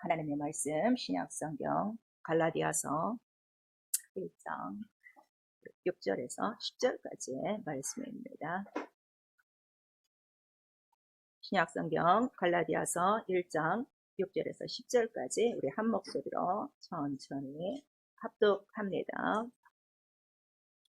하나님의 말씀 신약성경 갈라디아서 1장 6절에서 10절까지의 말씀입니다. 신약성경 갈라디아서 1장 6절에서 10절까지 우리 한 목소리로 천천히 합독합니다.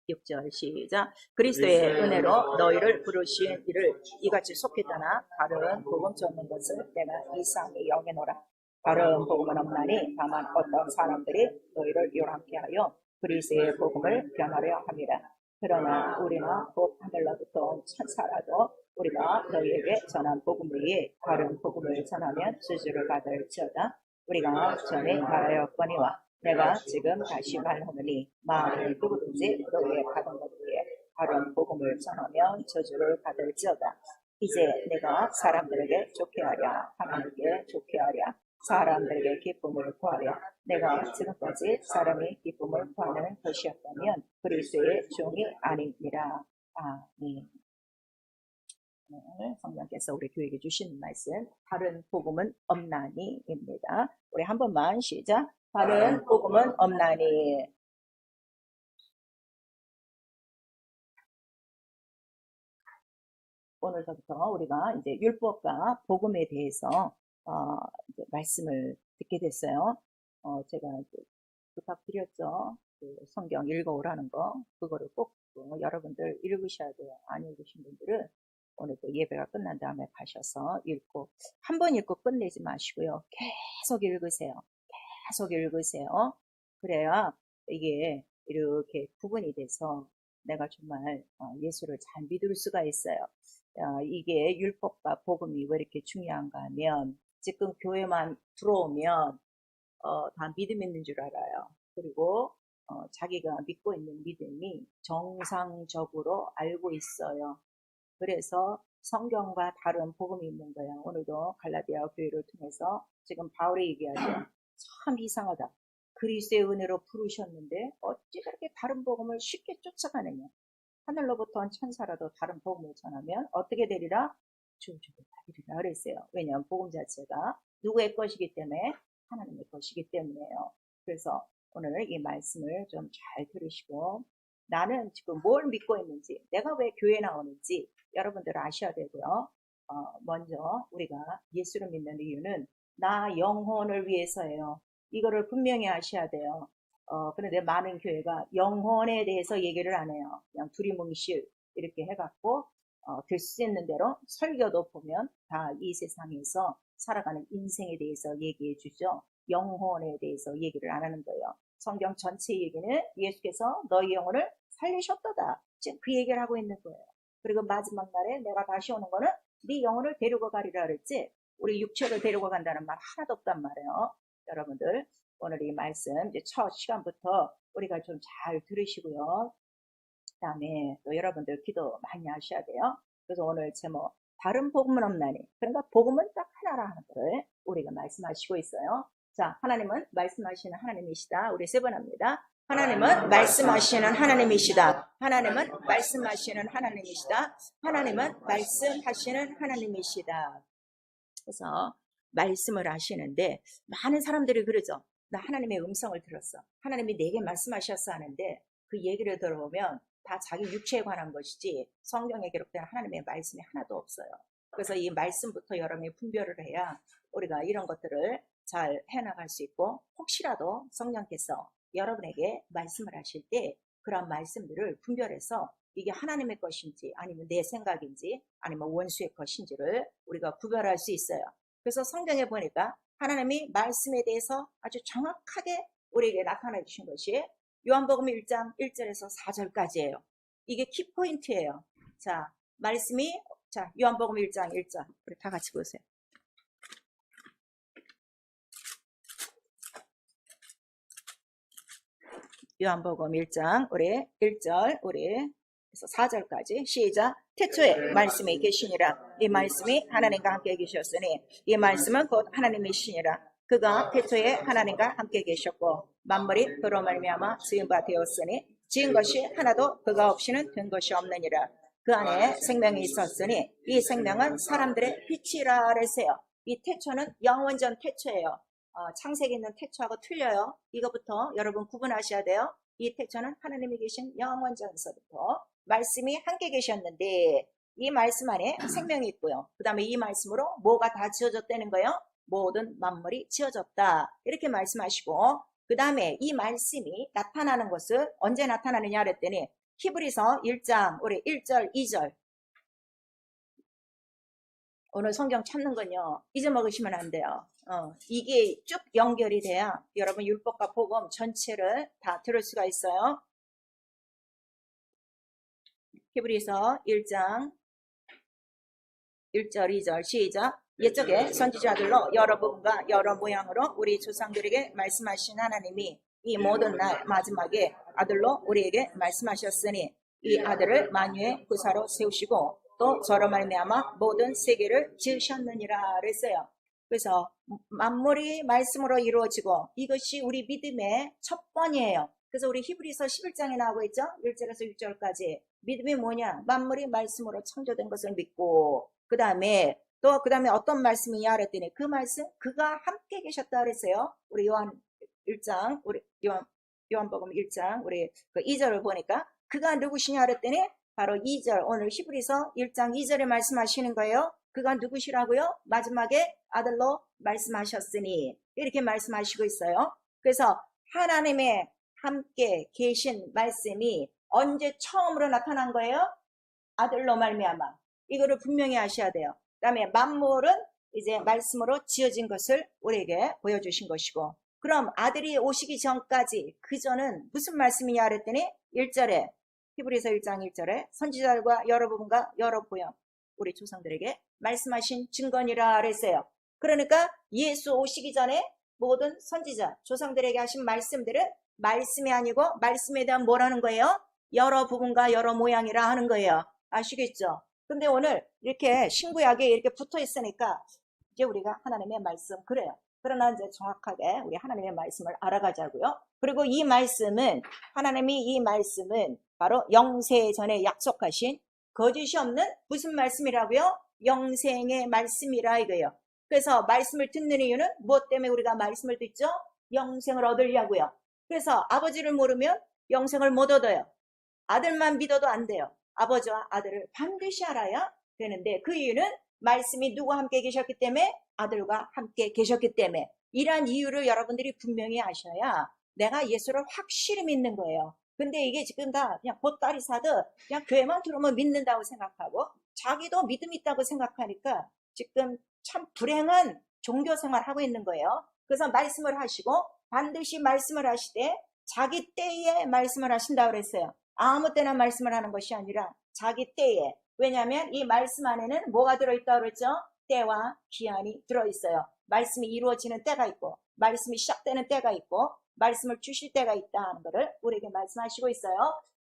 6절 시작. 그리스도의 은혜로 너희를 부르신 이를 이같이 속했다나 다른 복음 전하는 것을 내가 이상히 여기노라. 다른 복음은 없나니 다만 어떤 사람들이 너희를 요란케 하여 그리스도의 복음을 변하려 합니다. 그러나 우리는 곧 하늘로부터 온 천사라도 우리가 너희에게 전한 복음 외에 다른 복음을 전하면 저주를 받을지어다. 우리가 전에 말하였거니와 내가 지금 다시 말하노니 만일 누구든지 너희의 받은 것 외에 다른 복음을 전하면 저주를 받을지어다. 이제 내가 사람들에게 좋게 하랴 하나님께 좋게 하랴 사람들에게 기쁨을 구하랴. 내가 지금까지 사람이 기쁨을 구하는 것이었다면 그리스도의 종이 아니니라. 아멘. 오늘 성령께서 우리 교회에게 주신 말씀 다른 복음은 없나니입니다. 우리 한 번만 시작. 다른 복음은 없나니. 오늘부터 우리가 이제 율법과 복음에 대해서 이제 말씀을 듣게 됐어요. 제가 이제 부탁드렸죠. 그 성경 읽어오라는 거. 그거를 꼭 여러분들 읽으셔야 돼요. 안 읽으신 분들은 오늘 또 예배가 끝난 다음에 가셔서 읽고, 한 번 읽고 끝내지 마시고요. 계속 읽으세요. 계속 읽으세요. 그래야 이게 이렇게 구분이 돼서 내가 정말 예수를 잘 믿을 수가 있어요. 이게 율법과 복음이 왜 이렇게 중요한가 하면 지금 교회만 들어오면 다 믿음 있는 줄 알아요. 그리고 자기가 믿고 있는 믿음이 정상적으로 알고 있어요. 그래서 성경과 다른 복음이 있는 거예요. 오늘도 갈라디아 교회를 통해서 지금 바울이 얘기하죠. 참 이상하다. 그리스도의 은혜로 부르셨는데 어찌 그렇게 다른 복음을 쉽게 쫓아가느냐. 하늘로부터 온 천사라도 다른 복음을 전하면 어떻게 되리라? 저주를 받으리라 그랬어요. 왜냐하면 복음 자체가 누구의 것이기 때문에? 하나님의 것이기 때문에요. 그래서 오늘 이 말씀을 좀 잘 들으시고 나는 지금 뭘 믿고 있는지, 내가 왜 교회에 나오는지 여러분들 아셔야 되고요. 먼저 우리가 예수를 믿는 이유는 나 영혼을 위해서예요. 이거를 분명히 아셔야 돼요. 그런데 많은 교회가 영혼에 대해서 얘기를 안 해요. 그냥 두리뭉실 이렇게 해갖고 될 수 있는 대로 설교도 보면 다 이 세상에서 살아가는 인생에 대해서 얘기해 주죠. 영혼에 대해서 얘기를 안 하는 거예요. 성경 전체 얘기는 예수께서 너희 영혼을 살리셨도다. 지금 그 얘기를 하고 있는 거예요. 그리고 마지막 날에 내가 다시 오는 거는 네 영혼을 데리고 가리라 그랬지, 우리 육체를 데리고 간다는 말 하나도 없단 말이에요. 여러분들 오늘 이 말씀 이제 첫 시간부터 우리가 좀 잘 들으시고요. 그 다음에 또 여러분들 기도 많이 하셔야 돼요. 그래서 오늘 제목 다른 복음은 없나니, 그러니까 복음은 딱 하나라는 거를 우리가 말씀하시고 있어요. 자, 하나님은 말씀하시는 하나님이시다. 우리 세 번 합니다. 하나님은 말씀하시는 하나님이시다. 하나님은 말씀하시는 하나님이시다. 하나님은 말씀하시는 하나님이시다. 그래서 말씀을 하시는데 많은 사람들이 그러죠. 나 하나님의 음성을 들었어. 하나님이 내게 말씀하셨어 하는데 그 얘기를 들어보면 다 자기 육체에 관한 것이지 성경에 기록된 하나님의 말씀이 하나도 없어요. 그래서 이 말씀부터 여러분이 분별을 해야 우리가 이런 것들을 잘 해나갈 수 있고, 혹시라도 성령께서 여러분에게 말씀을 하실 때 그런 말씀들을 분별해서 이게 하나님의 것인지 아니면 내 생각인지 아니면 원수의 것인지를 우리가 구별할 수 있어요. 그래서 성경에 보니까 하나님이 말씀에 대해서 아주 정확하게 우리에게 나타내 주신 것이 요한복음 1장 1절에서 4절까지예요. 이게 키포인트예요. 자, 말씀이, 자, 요한복음 1장 1절. 우리 다 같이 보세요. 요한복음 1장, 우리 1절, 우리 4절까지 시작. 태초에 말씀이 계시니라. 이 말씀이 하나님과 함께 계셨으니 이 말씀은 곧 하나님이시니라. 그가 태초에 하나님과 함께 계셨고 만물이 그로 말미암아 지은 바 되었으니 지은 것이 하나도 그가 없이는 된 것이 없느니라. 그 안에 생명이 있었으니 이 생명은 사람들의 빛이라 그랬어요. 이 태초는 영원전 태초예요. 창세기에 있는 태초하고 틀려요. 이것부터 여러분 구분하셔야 돼요. 이 태초는 하나님이 계신 영원전서부터 말씀이 함께 계셨는데 이 말씀 안에 생명이 있고요. 그 다음에 이 말씀으로 뭐가 다 지어졌다는 거예요? 모든 만물이 지어졌다. 이렇게 말씀하시고 그 다음에 이 말씀이 나타나는 것을 언제 나타나느냐 그랬더니 히브리서 1장 우리 1절 2절 오늘 성경 찾는 건요 잊어먹으시면 안 돼요. 이게 쭉 연결이 돼야 여러분 율법과 복음 전체를 다 들을 수가 있어요. 히브리서 1장 1절 2절 시작. 옛적에 선지자들로 여러 부분과 여러 모양으로 우리 조상들에게 말씀하신 하나님이 이 모든 날 마지막에 아들로 우리에게 말씀하셨으니 이 아들을 만유의 구사로 세우시고 또 저로 말미암아 모든 세계를 지으셨느니라 그랬어요. 그래서 만물이 말씀으로 이루어지고 이것이 우리 믿음의 첫 번이에요. 그래서 우리 히브리서 11장에 나오고 있죠. 1절에서 6절까지 믿음이 뭐냐? 만물이 말씀으로 창조된 것을 믿고 그 다음에 어떤 말씀이냐 그랬더니 그 말씀 그가 함께 계셨다 그랬어요. 우리 요한 1장 우리 요한복음 1장 우리 그 2절을 보니까 그가 누구시냐 그랬더니 바로 2절 오늘 히브리서 1장 2절에 말씀하시는 거예요. 그가 누구시라고요? 마지막에 아들로 말씀하셨으니 이렇게 말씀하시고 있어요. 그래서 하나님의 함께 계신 말씀이 언제 처음으로 나타난 거예요? 아들로 말미암아. 이거를 분명히 아셔야 돼요. 그 다음에 만물은 이제 말씀으로 지어진 것을 우리에게 보여주신 것이고 그럼 아들이 오시기 전까지 그전은 무슨 말씀이냐 그랬더니 1절에 히브리서 1장 1절에 선지자들과 여러 부분과 여러 보형 우리 조상들에게 말씀하신 증거니라 그랬어요. 그러니까 예수 오시기 전에 모든 선지자 조상들에게 하신 말씀들은 말씀이 아니고 말씀에 대한 뭐라는 거예요? 여러 부분과 여러 모양이라 하는 거예요. 아시겠죠? 근데 오늘 이렇게 신구약에 이렇게 붙어 있으니까 이제 우리가 하나님의 말씀 그래요. 그러나 이제 정확하게 우리 하나님의 말씀을 알아가자고요. 그리고 이 말씀은 하나님이 이 말씀은 바로 영세 전에 약속하신 거짓이 없는 무슨 말씀이라고요? 영생의 말씀이라 이거예요. 그래서 말씀을 듣는 이유는 무엇 때문에 우리가 말씀을 듣죠? 영생을 얻으려고요. 그래서 아버지를 모르면 영생을 못 얻어요. 아들만 믿어도 안 돼요. 아버지와 아들을 반드시 알아야 되는데 그 이유는 말씀이 누구와 함께 계셨기 때문에 아들과 함께 계셨기 때문에 이러한 이유를 여러분들이 분명히 아셔야 내가 예수를 확실히 믿는 거예요. 근데 이게 지금 다 그냥 보따리 사듯 그냥 교회만 들어오면 믿는다고 생각하고 자기도 믿음 있다고 생각하니까 지금 참 불행한 종교생활 하고 있는 거예요. 그래서 말씀을 하시고 반드시 말씀을 하시되 자기 때에 말씀을 하신다고 그랬어요. 아무 때나 말씀을 하는 것이 아니라 자기 때에. 왜냐하면 이 말씀 안에는 뭐가 들어있다고 그랬죠? 때와 기한이 들어있어요. 말씀이 이루어지는 때가 있고 말씀이 시작되는 때가 있고 말씀을 주실 때가 있다 하는 것을 우리에게 말씀하시고 있어요.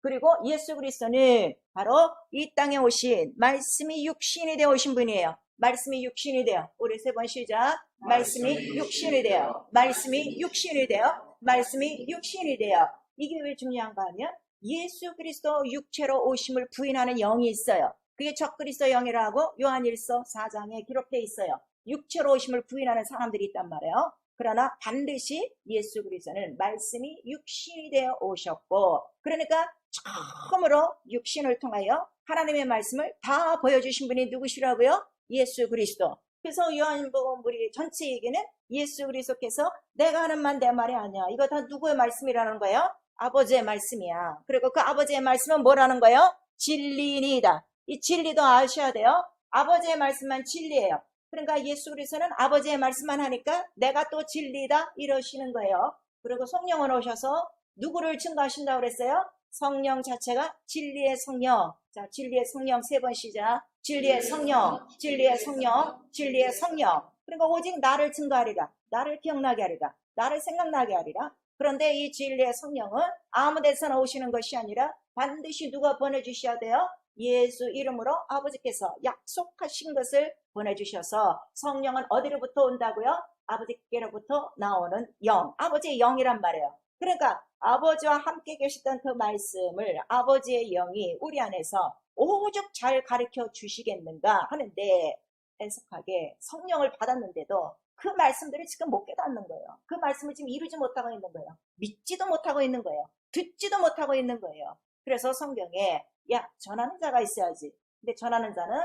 그리고 예수 그리스도는 바로 이 땅에 오신 말씀이 육신이 되어 오신 분이에요. 말씀이 육신이 되어 우리 세 번 시작. 말씀이 육신이 되어 말씀이 육신이 되어 말씀이 육신이 되어 이게 왜 중요한가 하면 예수 그리스도 육체로 오심을 부인하는 영이 있어요. 그게 적그리스도 영이라고 요한일서 4장에 기록되어 있어요. 육체로 오심을 부인하는 사람들이 있단 말이에요. 그러나 반드시 예수 그리스도는 말씀이 육신이 되어 오셨고 그러니까 처음으로 육신을 통하여 하나님의 말씀을 다 보여주신 분이 누구시라고요? 예수 그리스도. 그래서 요한복음 우리 전체 얘기는 예수 그리스도께서 내가 하는 말 내 말이 아니야. 이거 다 누구의 말씀이라는 거예요? 아버지의 말씀이야. 그리고 그 아버지의 말씀은 뭐라는 거예요? 진리니이다. 이 진리도 아셔야 돼요. 아버지의 말씀만 진리예요. 그러니까 예수 그리스도는 아버지의 말씀만 하니까 내가 또 진리다 이러시는 거예요. 그리고 성령은 오셔서 누구를 증거하신다고 그랬어요? 성령 자체가 진리의 성령. 자, 진리의 성령 세 번 시작. 진리의 성령, 진리의 성령, 진리의 성령. 그러니까 오직 나를 증거하리라. 나를 기억나게 하리라. 나를 생각나게 하리라. 그런데 이 진리의 성령은 아무 데서나 오시는 것이 아니라 반드시 누가 보내주셔야 돼요? 예수 이름으로 아버지께서 약속하신 것을 보내주셔서 성령은 어디로부터 온다고요? 아버지께로부터 나오는 영, 아버지의 영이란 말이에요. 그러니까 아버지와 함께 계셨던 그 말씀을 아버지의 영이 우리 안에서 오죽 잘 가르쳐 주시겠는가 하는데 해석하게 성령을 받았는데도 그 말씀들을 지금 못 깨닫는 거예요. 그 말씀을 지금 이루지 못하고 있는 거예요. 믿지도 못하고 있는 거예요. 듣지도 못하고 있는 거예요. 그래서 성경에 야, 전하는 자가 있어야지. 근데 전하는 자는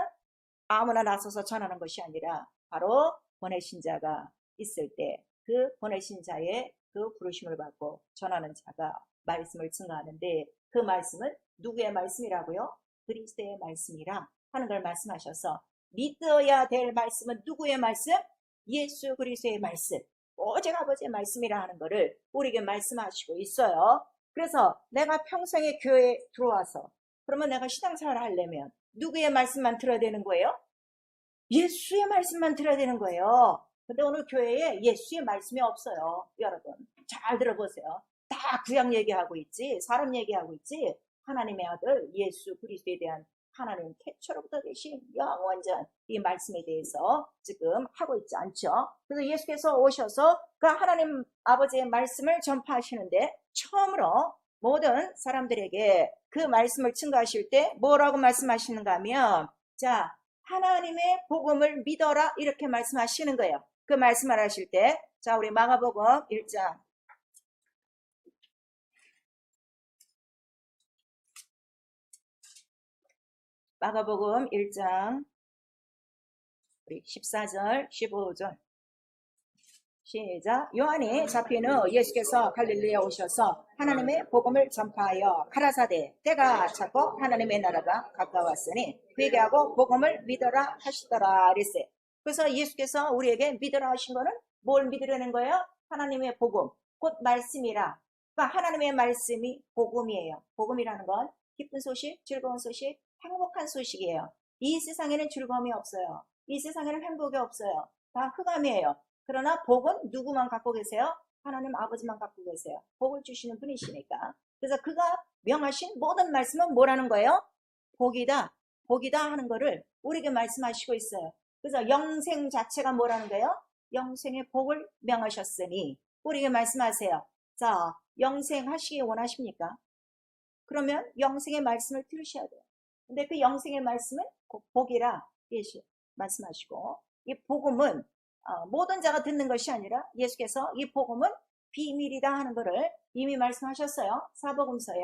아무나 나서서 전하는 것이 아니라 바로 보내신 자가 있을 때 그 보내신 자의 그 부르심을 받고 전하는 자가 말씀을 증거하는데, 그 말씀은 누구의 말씀이라고요? 그리스도의 말씀이라 하는 걸 말씀하셔서, 믿어야 될 말씀은 누구의 말씀? 예수 그리스도의 말씀, 오직 아버지의 말씀이라 하는 것을 우리에게 말씀하시고 있어요. 그래서 내가 평생에 교회에 들어와서 그러면 내가 신앙생활을 하려면 누구의 말씀만 들어야 되는 거예요? 예수의 말씀만 들어야 되는 거예요. 근데 오늘 교회에 예수의 말씀이 없어요. 여러분 잘 들어보세요. 다 구약 얘기하고 있지, 사람 얘기하고 있지, 하나님의 아들 예수 그리스도에 대한 하나님 태초로부터 계신 영원전 이 말씀에 대해서 지금 하고 있지 않죠. 그래서 예수께서 오셔서 그 하나님 아버지의 말씀을 전파하시는데, 처음으로 모든 사람들에게 그 말씀을 증거하실 때 뭐라고 말씀하시는가 하면, 자, 하나님의 복음을 믿어라 이렇게 말씀하시는 거예요. 그 말씀을 하실 때, 자, 우리 마가복음 1장 마가복음 1장 우리 14절 15절 시작. 요한이 잡힌 후 예수께서 갈릴리에 오셔서 하나님의 복음을 전파하여 가라사대 때가 찼고 하나님의 나라가 가까웠으니 회개하고 복음을 믿어라 하시더라 그랬어요. 그래서 예수께서 우리에게 믿으라 하신 거는 뭘 믿으라는 거예요? 하나님의 복음, 곧 말씀이라. 그러니까 하나님의 말씀이 복음이에요. 복음이라는 건 기쁜 소식, 즐거운 소식, 행복한 소식이에요. 이 세상에는 즐거움이 없어요. 이 세상에는 행복이 없어요. 다 흑암이에요. 그러나 복은 누구만 갖고 계세요? 하나님 아버지만 갖고 계세요. 복을 주시는 분이시니까. 그래서 그가 명하신 모든 말씀은 뭐라는 거예요? 복이다, 복이다 하는 거를 우리에게 말씀하시고 있어요. 그래서 영생 자체가 뭐라는 거예요? 영생의 복을 명하셨으니 우리에게 말씀하세요. 자, 영생 하시기 원하십니까? 그러면 영생의 말씀을 들으셔야 돼요. 근데 그 영생의 말씀은 복이라 예수 말씀하시고, 이 복음은 모든 자가 듣는 것이 아니라 예수께서 이 복음은 비밀이다 하는 것을 이미 말씀하셨어요. 사복음서에.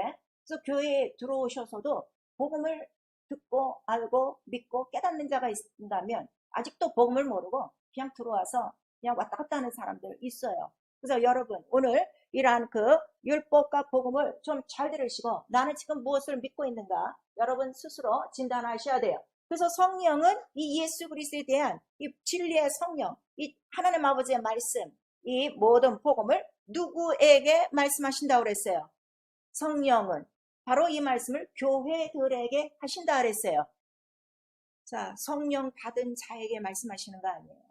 그래서 교회에 들어오셔서도 복음을 듣고 알고 믿고 깨닫는 자가 있다면 아직도 복음을 모르고 그냥 들어와서 그냥 왔다 갔다 하는 사람들 있어요. 그래서 여러분 오늘 이러한 그 율법과 복음을 좀 잘 들으시고, 나는 지금 무엇을 믿고 있는가 여러분 스스로 진단하셔야 돼요. 그래서 성령은 이 예수 그리스도에 대한 이 진리의 성령, 이 하나님 아버지의 말씀, 이 모든 복음을 누구에게 말씀하신다고 그랬어요? 성령은 바로 이 말씀을 교회들에게 하신다 그랬어요. 자, 성령 받은 자에게 말씀하시는 거 아니에요.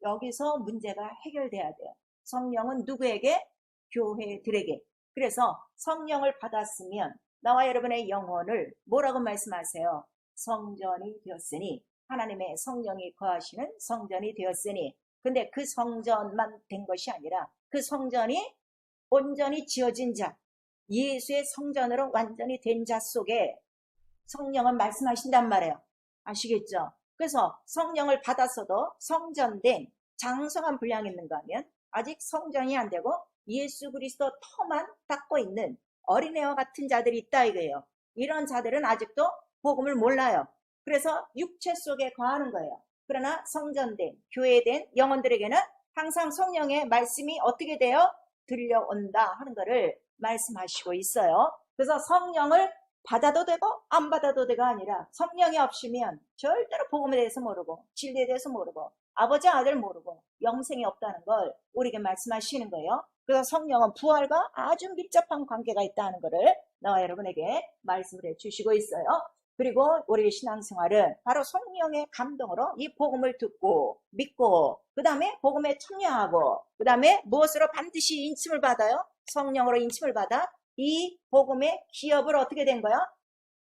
여기서 문제가 해결돼야 돼요. 성령은 누구에게? 교회들에게. 그래서 성령을 받았으면 나와 여러분의 영혼을 뭐라고 말씀하세요? 성전이 되었으니, 하나님의 성령이 거하시는 성전이 되었으니. 근데 그 성전만 된 것이 아니라 그 성전이 온전히 지어진 자, 예수의 성전으로 완전히 된 자 속에 성령은 말씀하신단 말이에요. 아시겠죠? 그래서 성령을 받았어도 성전된 장성한 분량이 있는가 하면 아직 성전이 안 되고 예수 그리스도 터만 닦고 있는 어린애와 같은 자들이 있다 이거예요. 이런 자들은 아직도 복음을 몰라요. 그래서 육체 속에 거하는 거예요. 그러나 성전된 교회된 영혼들에게는 항상 성령의 말씀이 어떻게 돼요? 들려온다 하는 것을 말씀하시고 있어요. 그래서 성령을 받아도 되고 안 받아도 되가 아니라, 성령이 없으면 절대로 복음에 대해서 모르고 진리에 대해서 모르고 아버지 아들 모르고 영생이 없다는 걸 우리에게 말씀하시는 거예요. 그래서 성령은 부활과 아주 밀접한 관계가 있다는 것을 나와 여러분에게 말씀을 해주시고 있어요. 그리고 우리의 신앙생활은 바로 성령의 감동으로 이 복음을 듣고 믿고 그 다음에 복음에 참여하고 그 다음에 무엇으로 반드시 인침을 받아요? 성령으로 인침을 받아 이 복음의 기업을 어떻게 된 거야?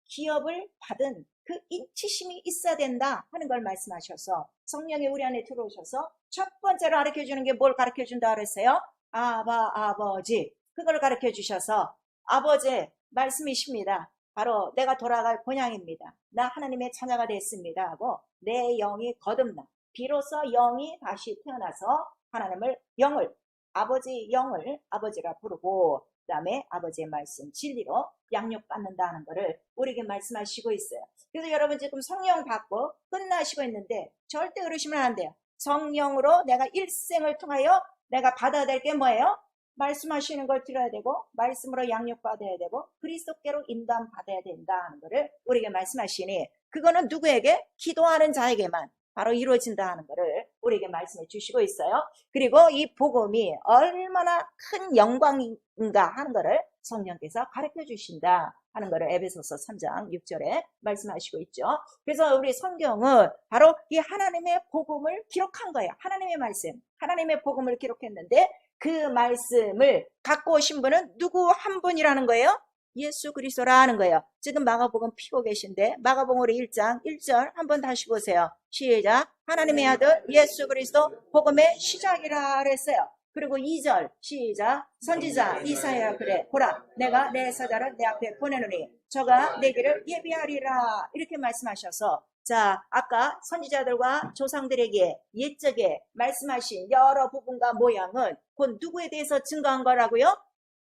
기업을 받은 그 인치심이 있어야 된다 하는 걸 말씀하셔서 성령이 우리 안에 들어오셔서 첫 번째로 가르쳐주는 게 뭘 가르쳐준다 그랬어요? 아버지, 그걸 가르쳐주셔서 아버지 말씀이십니다. 바로 내가 돌아갈 본향입니다. 나 하나님의 자녀가 됐습니다 하고 내 영이 거듭나 비로소 영이 다시 태어나서 하나님을 영을 아버지 영을 아버지라 부르고 그 다음에 아버지의 말씀 진리로 양육받는다는 것을 우리에게 말씀하시고 있어요. 그래서 여러분 지금 성령 받고 끝나시고 있는데 절대 그러시면 안 돼요. 성령으로 내가 일생을 통하여 내가 받아야 될 게 뭐예요? 말씀하시는 걸 들어야 되고 말씀으로 양육받아야 되고 그리스도께로 인도받아야 된다는 것을 우리에게 말씀하시니 그거는 누구에게? 기도하는 자에게만 바로 이루어진다는 것을 우리에게 말씀해 주시고 있어요. 그리고 이 복음이 얼마나 큰 영광인가 하는 것을 성령께서 가르쳐 주신다 하는 것을 에베소서 3장 6절에 말씀하시고 있죠. 그래서 우리 성경은 바로 이 하나님의 복음을 기록한 거예요. 하나님의 말씀, 하나님의 복음을 기록했는데 그 말씀을 갖고 오신 분은 누구 한 분이라는 거예요? 예수 그리스도라는 거예요. 지금 마가복음 피고 계신데 마가복음 1장 1절 한번 다시 보세요. 시작. 하나님의 아들 예수 그리스도 복음의 시작이라 그랬어요. 그리고 2절 시작. 선지자 이사야 그래 보라 내가 내 사자를 내 앞에 보내노니 저가 내 길을 예비하리라 이렇게 말씀하셔서 자 아까 선지자들과 조상들에게 옛적에 말씀하신 여러 부분과 모양은 곧 누구에 대해서 증거한 거라고요?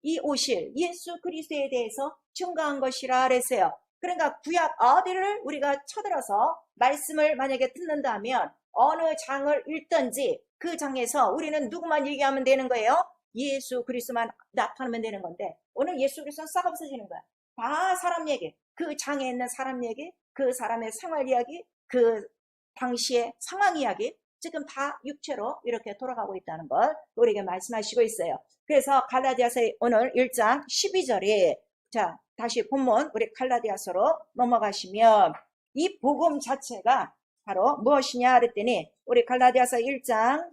이 오실 예수 그리스도에 대해서 증거한 것이라 그랬어요. 그러니까 구약 어디를 우리가 쳐들어서 말씀을 만약에 듣는다면 어느 장을 읽든지 그 장에서 우리는 누구만 얘기하면 되는 거예요? 예수 그리스도만 나타나면 되는 건데 오늘 예수 그리스도는 싹 없어지는 거야. 다 사람 얘기, 그 장에 있는 사람 얘기, 그 사람의 생활 이야기, 그 당시의 상황 이야기 지금 다 육체로 이렇게 돌아가고 있다는 걸 우리에게 말씀하시고 있어요. 그래서 갈라디아서 오늘 1장 12절에 자 다시 본문 우리 갈라디아서로 넘어가시면 이 복음 자체가 바로 무엇이냐 그랬더니 우리 갈라디아서 1장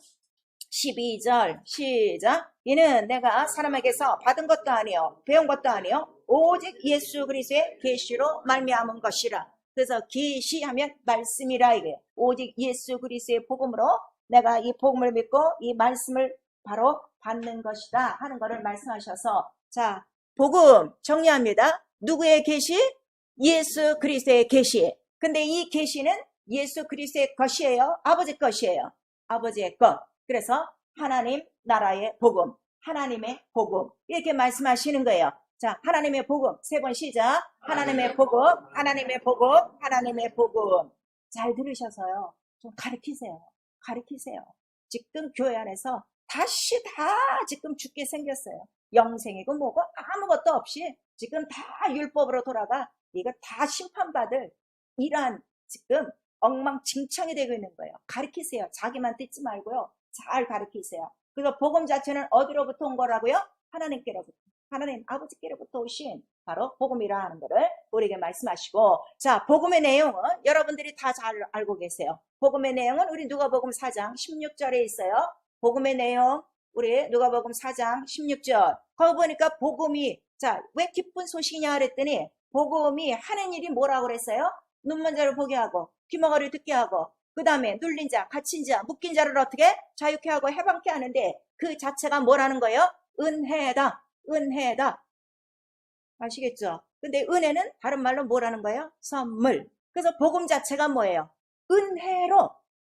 12절 시작. 이는 내가 사람에게서 받은 것도 아니요 배운 것도 아니요 오직 예수 그리스도의 계시로 말미암은 것이라. 그래서 계시하면 말씀이라 이거예요. 오직 예수 그리스도의 복음으로 내가 이 복음을 믿고 이 말씀을 바로 받는 것이다 하는 것을 말씀하셔서 자 복음 정리합니다. 누구의 계시? 예수 그리스도의 계시. 근데 이 계시는 예수 그리스도의 것이에요? 아버지 것이에요? 아버지의 것. 그래서 하나님 나라의 복음, 하나님의 복음 이렇게 말씀하시는 거예요. 자, 하나님의 복음 세 번 시작. 하나님의 복음, 하나님의 복음, 하나님의 복음. 잘 들으셔서요. 좀 가르치세요. 가르치세요. 지금 교회 안에서 다시 다 지금 죽게 생겼어요. 영생이고 뭐고 아무것도 없이 지금 다 율법으로 돌아가 이거 다 심판받을 이러한 지금 엉망진창이 되고 있는 거예요. 가르치세요. 자기만 듣지 말고요. 잘 가르치세요. 그래서 복음 자체는 어디로부터 온 거라고요? 하나님께로부터. 하나님 아버지께로부터 오신 바로 복음이라 하는 것을 우리에게 말씀하시고 자 복음의 내용은 여러분들이 다 잘 알고 계세요. 복음의 내용은 우리 누가복음 4장 16절에 있어요. 복음의 내용 우리 누가복음 4장 16절 거기 보니까 복음이 자 왜 기쁜 소식이냐 그랬더니 복음이 하는 일이 뭐라고 그랬어요? 눈먼 자를 보게 하고 귀머거리를 듣게 하고 그 다음에 눌린 자, 갇힌 자, 묶인 자를 어떻게 자유케 하고 해방케 하는데 그 자체가 뭐라는 거예요? 은혜다. 은혜다. 아시겠죠? 근데 은혜는 다른 말로 뭐라는 거예요? 선물. 그래서 복음 자체가 뭐예요?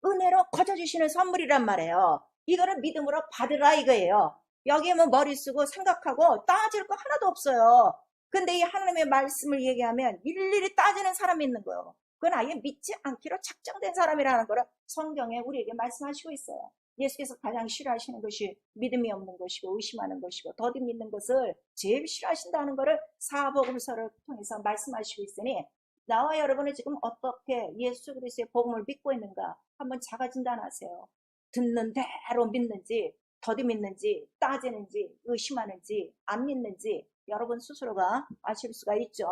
은혜로 거저주시는 선물이란 말이에요. 이거를 믿음으로 받으라 이거예요. 여기에 뭐 머리 쓰고 생각하고 따질 거 하나도 없어요. 근데 이 하나님의 말씀을 얘기하면 일일이 따지는 사람이 있는 거예요. 그건 아예 믿지 않기로 작정된 사람이라는 거를 성경에 우리에게 말씀하시고 있어요. 예수께서 가장 싫어하시는 것이 믿음이 없는 것이고 의심하는 것이고 더디 믿는 것을 제일 싫어하신다는 것을 사복음서를 통해서 말씀하시고 있으니 나와 여러분은 지금 어떻게 예수 그리스도의 복음을 믿고 있는가 한번 자가 진단하세요. 듣는 대로 믿는지 더디 믿는지 따지는지 의심하는지 안 믿는지 여러분 스스로가 아실 수가 있죠.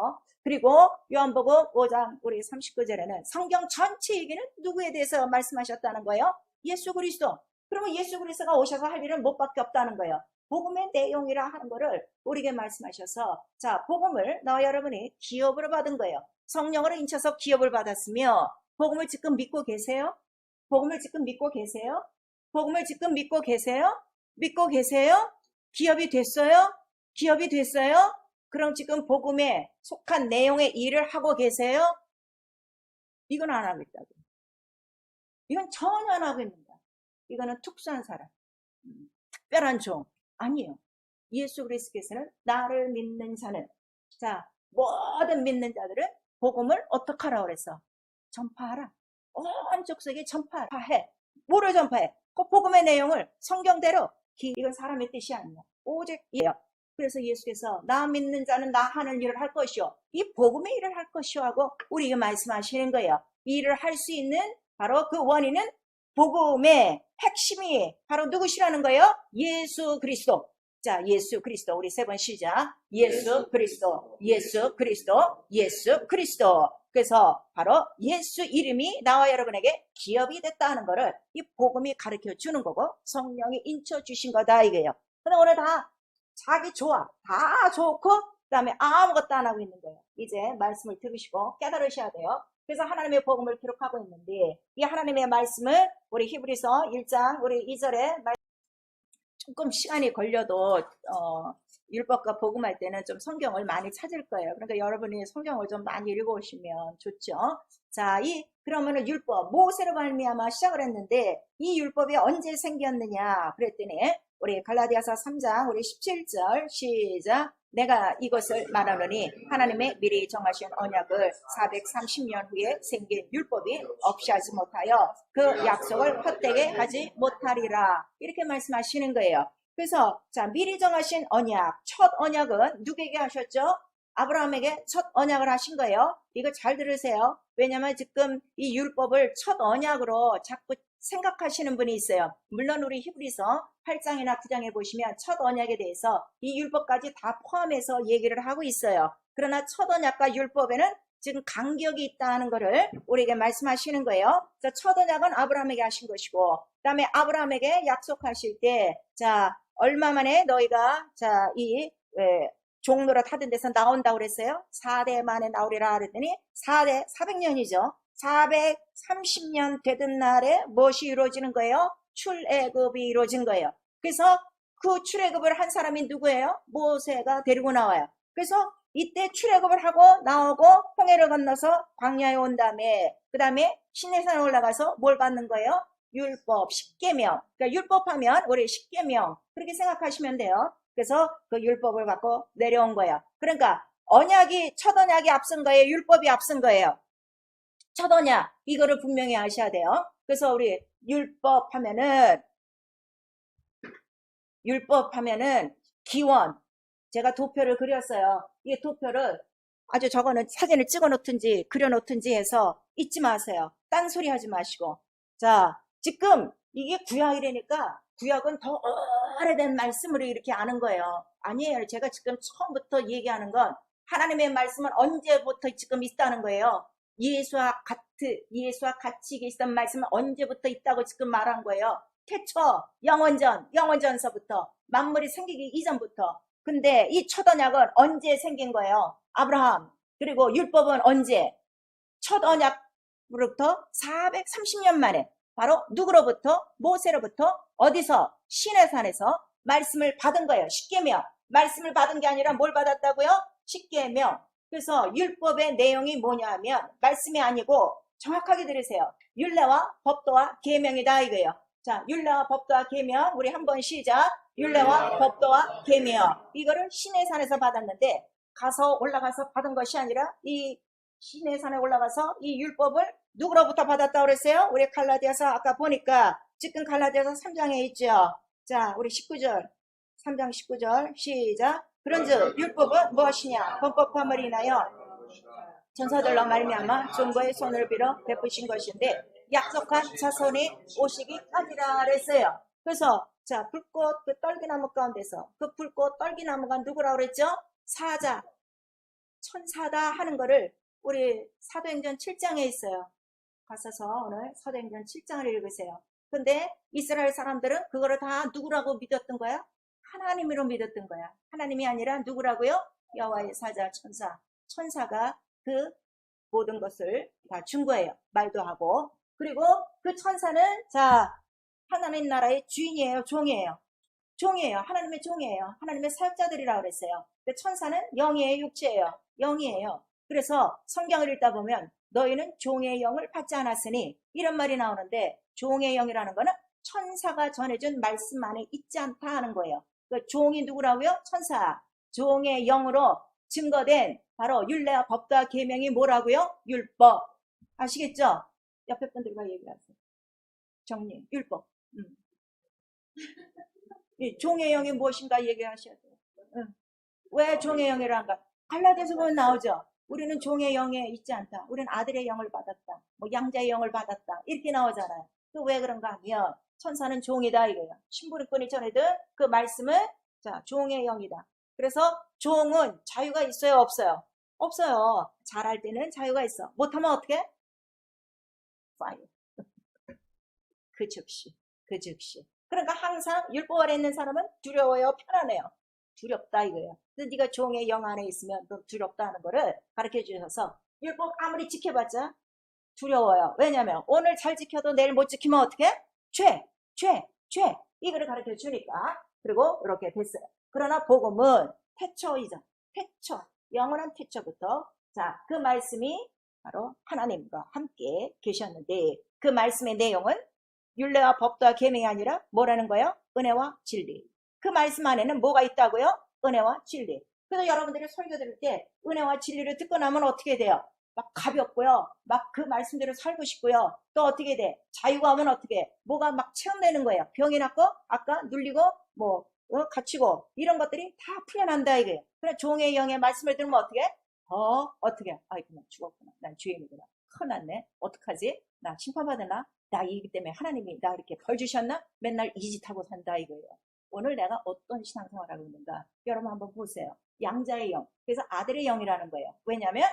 그리고 요한복음 5장 우리 39절에는 성경 전체 얘기는 누구에 대해서 말씀하셨다는 거예요? 예수 그리스도. 그러면 예수 그리스도가 오셔서 할 일은 뭐밖에 없다는 거예요. 복음의 내용이라 하는 거를 우리에게 말씀하셔서 자 복음을 나와 여러분이 기업으로 받은 거예요. 성령으로 인쳐서 기업을 받았으며 복음을 지금 믿고 계세요? 복음을 지금 믿고 계세요? 복음을 지금 믿고 계세요? 믿고 계세요? 기업이 됐어요? 기업이 됐어요? 그럼 지금 복음에 속한 내용의 일을 하고 계세요? 이건 안 하고 있다고. 이건 전혀 안 하고 있는 거야. 이거는 특수한 사람. 특별한 종 아니에요. 예수 그리스도께서는 나를 믿는 자는, 자, 모든 믿는 자들은 복음을 어떻게 하라고 그랬어? 전파하라. 온 족속에 전파해. 뭐를 전파해? 그 복음의 내용을 성경대로. 이건 사람의 뜻이 아니야. 오직 이에요. 그래서 예수께서 나 믿는 자는 나 하는 일을 할 것이요, 이 복음의 일을 할 것이요 하고 우리에게 말씀하시는 거예요. 이 일을 할 수 있는 바로 그 원인은 복음의 핵심이 바로 누구시라는 거예요? 예수 그리스도. 자, 예수 그리스도. 우리 세 번 시작. 예수 그리스도, 예수 그리스도, 예수 그리스도. 그래서 바로 예수 이름이 나와 여러분에게 기업이 됐다는 거를 이 복음이 가르쳐 주는 거고 성령이 인쳐 주신 거다 이거예요. 근데 오늘 다 자기 좋아, 다 좋고 그 다음에 아무것도 안 하고 있는 거예요. 이제 말씀을 들으시고 깨달으셔야 돼요. 그래서 하나님의 복음을 기록하고 있는데 이 하나님의 말씀을 우리 히브리서 1장 우리 2절에 조금 시간이 걸려도 율법과 복음할 때는 좀 성경을 많이 찾을 거예요. 그러니까 여러분이 성경을 좀 많이 읽어오시면 좋죠. 자, 그러면은 율법, 모세로 말미암아 시작을 했는데 이 율법이 언제 생겼느냐 그랬더니 우리 갈라디아서 3장 우리 17절 시작. 내가 이것을 말하노니 하나님의 미리 정하신 언약을 430년 후에 생긴 율법이 없이 하지 못하여 그 약속을 헛되게 하지 못하리라. 이렇게 말씀하시는 거예요. 그래서 자, 미리 정하신 언약, 첫 언약은 누구에게 하셨죠? 아브라함에게 첫 언약을 하신 거예요. 이거 잘 들으세요. 왜냐면 지금 이 율법을 첫 언약으로 자꾸 생각하시는 분이 있어요. 물론 우리 히브리서 8장이나 9장에 보시면 첫 언약에 대해서 이 율법까지 다 포함해서 얘기를 하고 있어요. 그러나 첫 언약과 율법에는 지금 간격이 있다는 것을 우리에게 말씀하시는 거예요. 첫 언약은 아브라함에게 하신 것이고, 그 다음에 아브라함에게 약속하실 때, 자, 얼마 만에 너희가, 자, 종노릇 하던 데서 나온다고 그랬어요. 4대 만에 나오리라 그랬더니 4대 400년이죠. 430년 되던 날에 무엇이 이루어지는 거예요? 출애굽이 이루어진 거예요. 그래서 그 출애굽을 한 사람이 누구예요? 모세가 데리고 나와요. 그래서 이때 출애굽을 하고 나오고 홍해를 건너서 광야에 온 다음에 그 다음에 시내산에 올라가서 뭘 받는 거예요? 율법, 십계명. 그러니까 율법하면 우리 십계명 그렇게 생각하시면 돼요. 그래서 그 율법을 받고 내려온 거예요. 그러니까 첫 언약이 앞선 거예요? 율법이 앞선 거예요? 첫 언약, 이거를 분명히 아셔야 돼요. 그래서 우리 율법 하면은 기원. 제가 도표를 그렸어요. 이 도표를 아주 저거는 사진을 찍어 놓든지 그려 놓든지 해서 잊지 마세요. 딴소리 하지 마시고. 자, 지금 이게 구약이라니까 구약은 더 오래된 말씀으로 이렇게 아는 거예요. 아니에요. 제가 지금 처음부터 얘기하는 건 하나님의 말씀은 언제부터 지금 있다는 거예요. 예수와 같이 계시던 말씀은 언제부터 있다고 지금 말한 거예요. 태초, 영원전서부터, 만물이 생기기 이전부터. 근데 이 첫 언약은 언제 생긴 거예요? 아브라함. 그리고 율법은 언제? 첫 언약으로부터 430년 만에 바로 누구로부터? 모세로부터 어디서? 시내산에서 말씀을 받은 거예요. 십계명. 말씀을 받은 게 아니라 뭘 받았다고요? 십계명. 그래서 율법의 내용이 뭐냐면 말씀이 아니고 정확하게 들으세요. 율례와 법도와 계명이다 이거예요. 자, 율례와 법도와 계명 우리 한번 시작. 율례와 법도와 계명 이거를 시내산에서 받았는데 올라가서 받은 것이 아니라 이 시내산에 올라가서 이 율법을 누구로부터 받았다고 그랬어요? 우리 갈라디아서 아까 보니까 지금 갈라디아서 3장에 있죠. 자, 우리 19절 3장 19절 시작. 그런즉 율법은 무엇이냐? 범법함을 인하여 전사들로 말미암아 존거의 손을 빌어 베푸신 것인데 약속한 자손이 오시기까지라 그랬어요. 그래서 자, 불꽃 그 떨기나무 가운데서 그 불꽃 떨기나무가 누구라고 그랬죠? 사자, 천사다 하는 거를 우리 사도행전 7장에 있어요. 가셔서 오늘 사도행전 7장을 읽으세요. 근데 이스라엘 사람들은 그거를 다 누구라고 믿었던 거야? 하나님으로 믿었던 거야. 하나님이 아니라 누구라고요? 여호와의 사자, 천사가 그 모든 것을 다 준 거예요. 말도 하고. 그리고 그 천사는 자, 하나님 나라의 주인이에요, 종이에요. 하나님의 종이에요. 하나님의 사역자들이라고 그랬어요. 근데 천사는 영이에요, 육체예요. 영이에요. 그래서 성경을 읽다 보면 너희는 종의 영을 받지 않았으니 이런 말이 나오는데 종의 영이라는 거는 천사가 전해준 말씀 안에 있지 않다 하는 거예요. 그 종이 누구라고요? 천사. 종의 영으로 증거된 바로 율례와 법도와 계명이 뭐라고요? 율법. 아시겠죠? 옆에 분들과 얘기하세요. 정리, 율법. 이 종의 영이 무엇인가 얘기하셔야 돼요. 왜 종의 영이란가? 갈라디아서 보면 나오죠. 우리는 종의 영에 있지 않다. 우리는 아들의 영을 받았다. 뭐 양자의 영을 받았다. 이렇게 나오잖아요. 또 왜 그런가 하면 천사는 종이다 이거예요. 신부름꾼이 전해든 그 말씀은 자 종의 영이다. 그래서 종은 자유가 있어요, 없어요? 없어요. 잘할 때는 자유가 있어. 못하면 어떻게? fire. 그 즉시. 그러니까 항상 율법 아래 있는 사람은 두려워요, 편안해요. 두렵다 이거예요. 그래서 네가 종의 영 안에 있으면 너 두렵다는 거를 가르쳐 주셔서 율법 아무리 지켜봤자 두려워요. 왜냐하면 오늘 잘 지켜도 내일 못 지키면 어떻게? 죄. 이거를 가르쳐 주니까. 그리고 이렇게 됐어요. 그러나 복음은 태초이죠. 태초. 영원한 태초부터 자, 그 말씀이 바로 하나님과 함께 계셨는데 그 말씀의 내용은 율례와 법도와 계명이 아니라 뭐라는 거예요? 은혜와 진리. 그 말씀 안에는 뭐가 있다고요? 은혜와 진리. 그래서 여러분들이 설교 들을 때 은혜와 진리를 듣고 나면 어떻게 돼요? 막 가볍고요. 막 그 말씀대로 살고 싶고요. 또 어떻게 돼? 자유가 오면 어떻게? 뭐가 막 체험되는 거예요. 병이 났고 아까 눌리고 뭐 갇히고 이런 것들이 다 풀려난다 이거예요. 그래 종의 영의 말씀을 들으면 어떻게? 어떻게? 아이고 나 죽었구나. 난 죄인이구나. 큰일 났네. 어떡하지? 나 심판받으나? 나 이기 때문에 하나님이 나 이렇게 벌 주셨나? 맨날 이 짓 하고 산다 이거예요. 오늘 내가 어떤 신앙생활을 하고 있는가? 여러분 한번 보세요. 양자의 영. 그래서 아들의 영이라는 거예요. 왜냐하면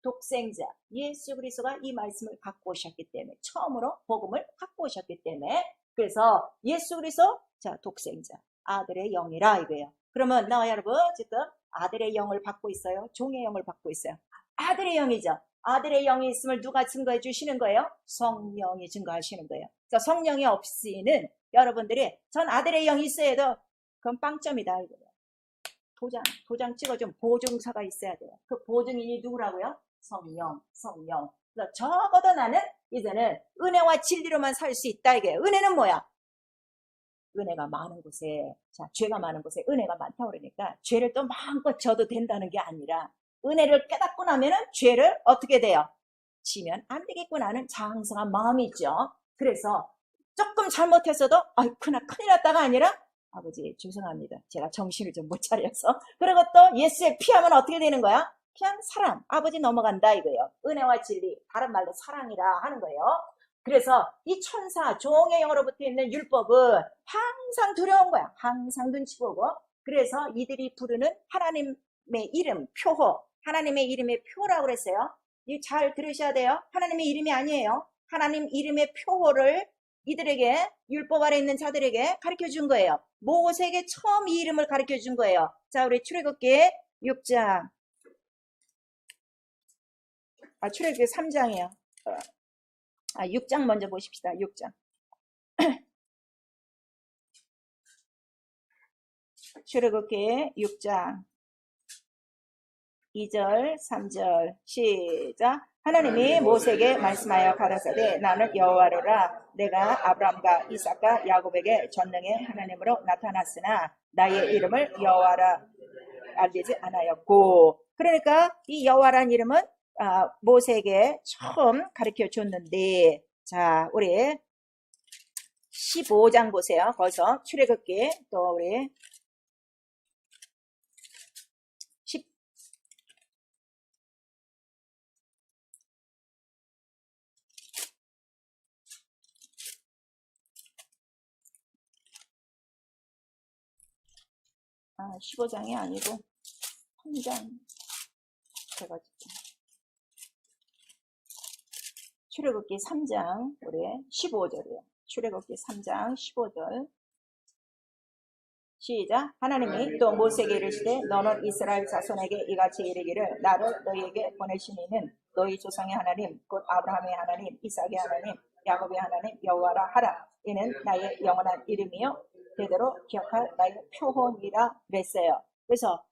독생자 예수 그리스도가 이 말씀을 갖고 오셨기 때문에 처음으로 복음을 갖고 오셨기 때문에 그래서 예수 그리스도 자 독생자 아들의 영이라 이거예요. 그러면 나 여러분 어쨌든 아들의 영을 받고 있어요. 종의 영을 받고 있어요. 아들의 영이죠. 아들의 영이 있음을 누가 증거해 주시는 거예요? 성령이 증거하시는 거예요. 그래서 성령이 없이는 여러분들이 전 아들의 영이 있어야 해도 그건 빵점이다 이거예요. 도장 찍어준 보증서가 있어야 돼요. 그 보증인이 누구라고요? 성령. 그래서 적어도 나는 이제는 은혜와 진리로만 살 수 있다 이게. 은혜는 뭐야? 은혜가 많은 곳에 자 죄가 많은 곳에 은혜가 많다고 그러니까 죄를 또 마음껏 져도 된다는 게 아니라 은혜를 깨닫고 나면은 죄를 어떻게 돼요? 지면 안 되겠구나 하는 장성한 마음이 있죠. 그래서 조금 잘못했어도 아이 큰일 났다가 아니라 아버지 죄송합니다. 제가 정신을 좀 못 차려서 그리고 또 예수의 피하면 어떻게 되는 거야? 그냥 사랑 아버지 넘어간다 이거예요. 은혜와 진리 다른 말로 사랑이라 하는 거예요. 그래서 이 천사 종의 영으로부터 있는 율법은 항상 두려운 거야. 항상 눈치 보고 그래서 이들이 부르는 하나님의 이름 표호 하나님의 이름의 표라고 그랬어요. 잘 들으셔야 돼요. 하나님의 이름이 아니에요. 하나님 이름의 표호를 이들에게 율법 아래 있는 자들에게 가르쳐 준 거예요. 모세에게 처음 이 이름을 가르쳐 준 거예요. 자 우리 출애굽기 6장 출애굽기 3장이에요. 6장 먼저 보십시다. 6장. 출애굽기 6장 2절 3절 시작. 하나님이 모세에게 말씀하여 가라사대 나는 여호와로라 내가 아브라함과 이삭과 야곱에게 전능의 하나님으로 나타났으나 나의 이름을 여호와라 알리지 않았고 그러니까 이 여호와라는 이름은 모세에게 처음 가르쳐 줬는데 자 우리 15장 보세요. 거기서 출애굽기 또 우리 15장이 아니고 3장 제가 출애굽기 3장 우리 15절이에요. 출애굽기 3장 15절 시작. 하나님이 또 모세에게 이르시되 너는 이스라엘 자손에게 이같이 이르기를 나를 너희에게 보내신 이는 너희 조상의 하나님 곧 아브라함의 하나님 이삭의 하나님 야곱의 하나님 여호와라 하라. 이는 나의 영원한 이름이요 대대로 기억할 나의 표본이라 그랬어요. 그래서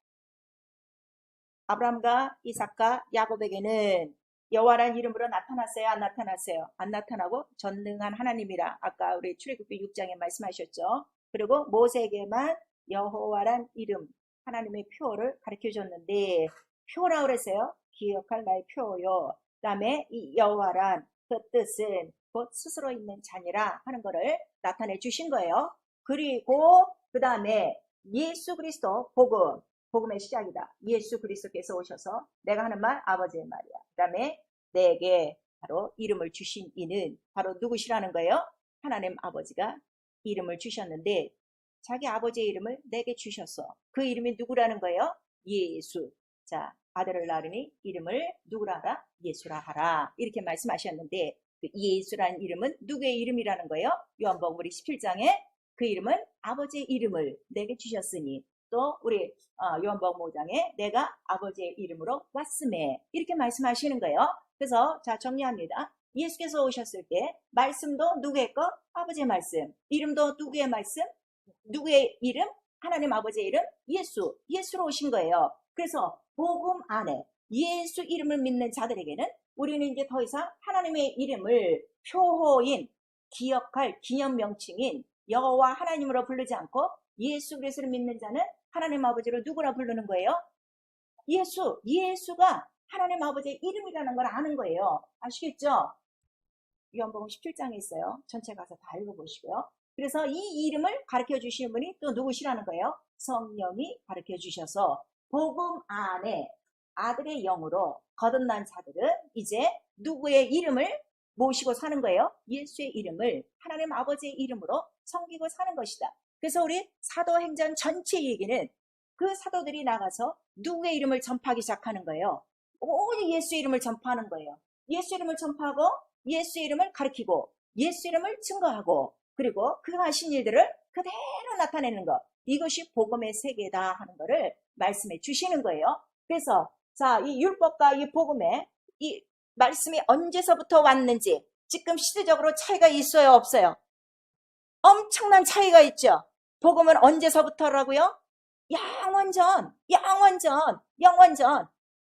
아브라함과 이삭과 야곱에게는 여호와란 이름으로 나타났어요? 안 나타났어요? 안 나타나고 전능한 하나님이라 아까 우리 출애굽기 6장에 말씀하셨죠. 그리고 모세에게만 여호와란 이름 하나님의 표를 가르쳐 줬는데 표라 그랬어요. 기억할 나의 표요. 그 다음에 이 여호와란 그 뜻은 곧 스스로 있는 자니라 하는 거를 나타내 주신 거예요. 그리고 그 다음에 예수 그리스도 복음, 복음의 시작이다. 예수 그리스도께서 오셔서 내가 하는 말 아버지의 말이야. 그 다음에 내게 바로 이름을 주신 이는 바로 누구시라는 거예요? 하나님 아버지가 이름을 주셨는데 자기 아버지의 이름을 내게 주셨어. 그 이름이 누구라는 거예요? 예수. 자, 아들을 낳으니 이름을 누구라 하라? 예수라 하라. 이렇게 말씀하셨는데 그 예수라는 이름은 누구의 이름이라는 거예요? 요한복음 우리 17장에 그 이름은 아버지의 이름을 내게 주셨으니 또 우리 요한복음 5장에 내가 아버지의 이름으로 왔음에 이렇게 말씀하시는 거예요. 그래서 자 정리합니다. 예수께서 오셨을 때 말씀도 누구의 것? 아버지의 말씀. 이름도 누구의 말씀? 누구의 이름? 하나님 아버지의 이름? 예수. 예수로 오신 거예요. 그래서 복음 안에 예수 이름을 믿는 자들에게는 우리는 이제 더 이상 하나님의 이름을 표호인, 기억할 기념 명칭인 여호와 하나님으로 부르지 않고 예수 그리스도를 믿는 자는 하나님 아버지를 누구라 부르는 거예요? 예수. 예수가 하나님 아버지의 이름이라는 걸 아는 거예요. 아시겠죠? 요한복음 17장에 있어요. 전체 가서 다 읽어보시고요. 그래서 이 이름을 가르쳐 주시는 분이 또 누구시라는 거예요? 성령이 가르쳐 주셔서 복음 안에 아들의 영으로 거듭난 자들은 이제 누구의 이름을 모시고 사는 거예요? 예수의 이름을 하나님 아버지의 이름으로 섬기고 사는 것이다. 그래서 우리 사도행전 전체 얘기는 그 사도들이 나가서 누구의 이름을 전파하기 시작하는 거예요? 오직 예수의 이름을 전파하는 거예요. 예수 이름을 전파하고 예수 이름을 가르치고 예수 이름을 증거하고 그리고 그 하신 일들을 그대로 나타내는 것. 이것이 복음의 세계다 하는 것을 말씀해 주시는 거예요. 그래서 자, 이 율법과 이 복음의 이 말씀이 언제서부터 왔는지 지금 시대적으로 차이가 있어요, 없어요? 엄청난 차이가 있죠. 복음은 언제서부터라고요? 영원전.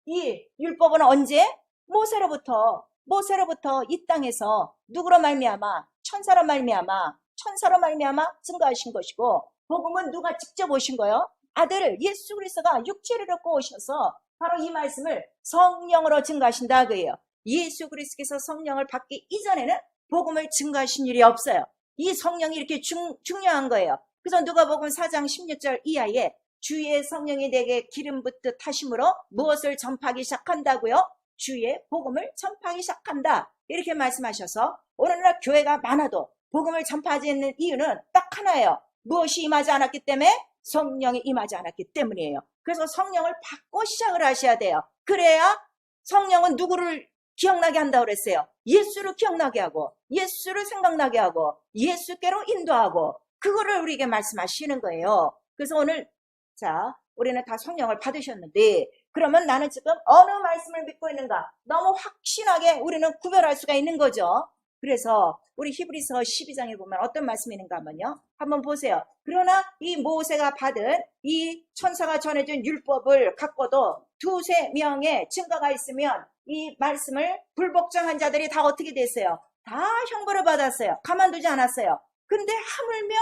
이 율법은 언제? 모세로부터 이 땅에서 누구로 말미암아? 천사로 말미암아 증거하신 것이고 복음은 누가 직접 오신 거예요? 아들 예수 그리스도가 육체를 얻고 오셔서 바로 이 말씀을 성령으로 증거하신다 그예요. 예수 그리스도께서 성령을 받기 이전에는 복음을 증거하신 일이 없어요. 이 성령이 이렇게 중요한 거예요. 그래서 누가복음 4장 16절 이하에 주의 성령이 내게 기름 붓듯 하심으로 무엇을 전파하기 시작한다고요? 주의 복음을 전파하기 시작한다. 이렇게 말씀하셔서 오늘날 교회가 많아도 복음을 전파하지 않는 이유는 딱 하나예요. 무엇이 임하지 않았기 때문에? 성령이 임하지 않았기 때문이에요. 그래서 성령을 받고 시작을 하셔야 돼요. 그래야 성령은 누구를 기억나게 한다고 그랬어요? 예수를 기억나게 하고 예수를 생각나게 하고 예수께로 인도하고 그거를 우리에게 말씀하시는 거예요. 그래서 오늘 자 우리는 다 성령을 받으셨는데 그러면 나는 지금 어느 말씀을 믿고 있는가? 너무 확신하게 우리는 구별할 수가 있는 거죠. 그래서 우리 히브리서 12장에 보면 어떤 말씀이 있는가 하면요. 한번 보세요. 그러나 이 모세가 받은 이 천사가 전해준 율법을 갖고도 두세 명의 증거가 있으면 이 말씀을 불복종한 자들이 다 어떻게 됐어요? 다 형벌을 받았어요. 가만두지 않았어요. 근데 하물며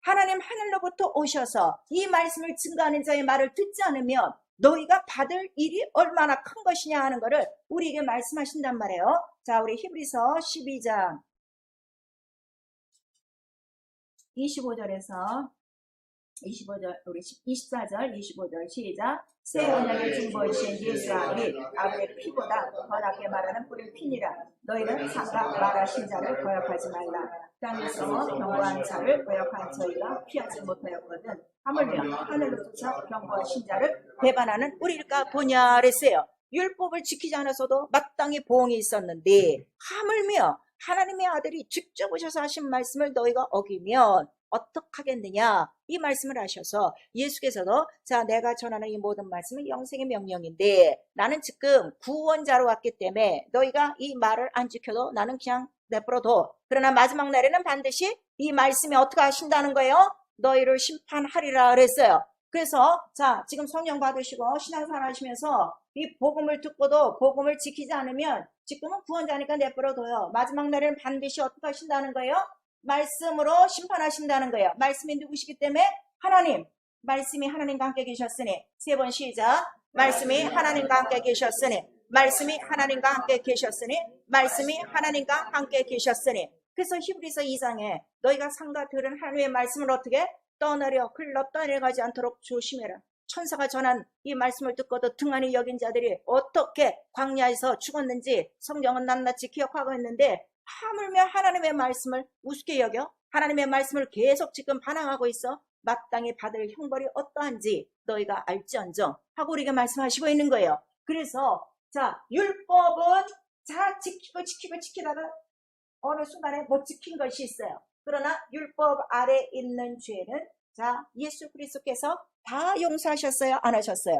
하나님 하늘로부터 오셔서 이 말씀을 증거하는 자의 말을 듣지 않으면 너희가 받을 일이 얼마나 큰 것이냐 하는 것을 우리에게 말씀하신단 말이에요. 자, 우리 히브리서 12장 25절에서 25절, 우리 24절, 25절 시작. 새 언약의 중보이신 예수라 및 아벨의 피보다 더 낫게 말하는 뿌린 피니라. 너희는 삼가 말하신 자를 거역하지 말라. 땅에서 경고한 자를 거역한 저희가 피하지 못하였거든. 하물며 하늘로부터 경고하신 자를 배반하는 우리일까 보냐 그랬어요. 율법을 지키지 않아서도 마땅히 보응이 있었는데 하물며 하나님의 아들이 직접 오셔서 하신 말씀을 너희가 어기면 어떡하겠느냐 이 말씀을 하셔서 예수께서도 자 내가 전하는 이 모든 말씀은 영생의 명령인데 나는 지금 구원자로 왔기 때문에 너희가 이 말을 안 지켜도 나는 그냥 내버려둬. 그러나 마지막 날에는 반드시 이 말씀이 어떻게 하신다는 거예요? 너희를 심판하리라 그랬어요. 그래서 자 지금 성령 받으시고 신앙생활 하시면서 이 복음을 듣고도 복음을 지키지 않으면 지금은 구원자니까 내버려둬요. 마지막 날에는 반드시 어떻게 하신다는 거예요? 말씀으로 심판하신다는 거예요. 말씀이 누구시기 때문에? 하나님. 말씀이 하나님과 함께 계셨으니. 세 번 시작. 말씀이 하나님과 함께 계셨으니. 말씀이 하나님과 함께 계셨으니. 말씀이 하나님과 함께 계셨으니. 그래서 히브리서 2장에 너희가 상과 들은 하나님의 말씀을 어떻게? 떠내려 흘러 떠내려가지 않도록 조심해라. 천사가 전한 이 말씀을 듣고도 등한히 여긴 자들이 어떻게 광야에서 죽었는지 성경은 낱낱이 기억하고 있는데 하물며 하나님의 말씀을 우습게 여겨? 하나님의 말씀을 계속 지금 반항하고 있어? 마땅히 받을 형벌이 어떠한지 너희가 알지언정 하고 우리에게 말씀하시고 있는 거예요. 그래서 자, 율법은 자 지키고 지키다가 어느 순간에 못 지킨 것이 있어요. 그러나 율법 아래 있는 죄는 자, 예수 그리스도께서 다 용서하셨어요? 안 하셨어요?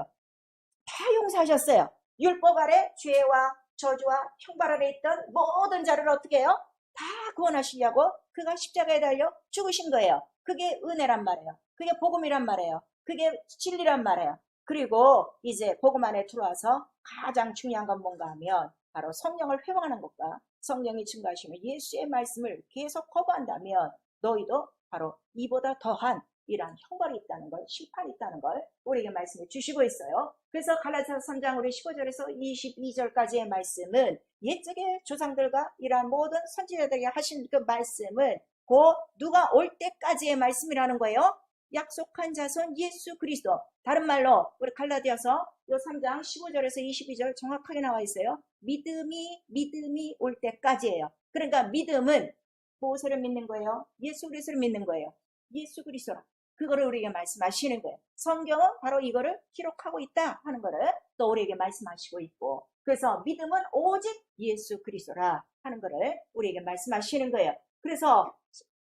다 용서하셨어요. 율법 아래 죄와 저주와 형벌 아래 있던 모든 자를 어떻게 해요? 다 구원하시려고 그가 십자가에 달려 죽으신 거예요. 그게 은혜란 말이에요. 그게 복음이란 말이에요. 그게 진리란 말이에요. 그리고 이제 복음 안에 들어와서 가장 중요한 건 뭔가 하면 바로 성령을 회복하는 것과 성령이 증거하시면 예수의 말씀을 계속 거부한다면 너희도 바로 이보다 더한 이러한 형벌이 있다는 걸, 심판이 있다는 걸 우리에게 말씀해 주시고 있어요. 그래서 갈라디아서 3장 우리 15절에서 22절까지의 말씀은 옛적의 조상들과 이러한 모든 선지자들에게 하신 그 말씀은 곧 누가 올 때까지의 말씀이라는 거예요. 약속한 자손 예수 그리스도. 다른 말로 우리 갈라디아서 요 3장 15절에서 22절 정확하게 나와 있어요. 믿음이 올 때까지예요. 그러니까 믿음은 무엇을 믿는 거예요? 예수 그리스도를 믿는 거예요. 예수 그리스도라. 그거를 우리에게 말씀하시는 거예요. 성경은 바로 이거를 기록하고 있다 하는 거를 또 우리에게 말씀하시고 있고, 그래서 믿음은 오직 예수 그리스도라 하는 거를 우리에게 말씀하시는 거예요. 그래서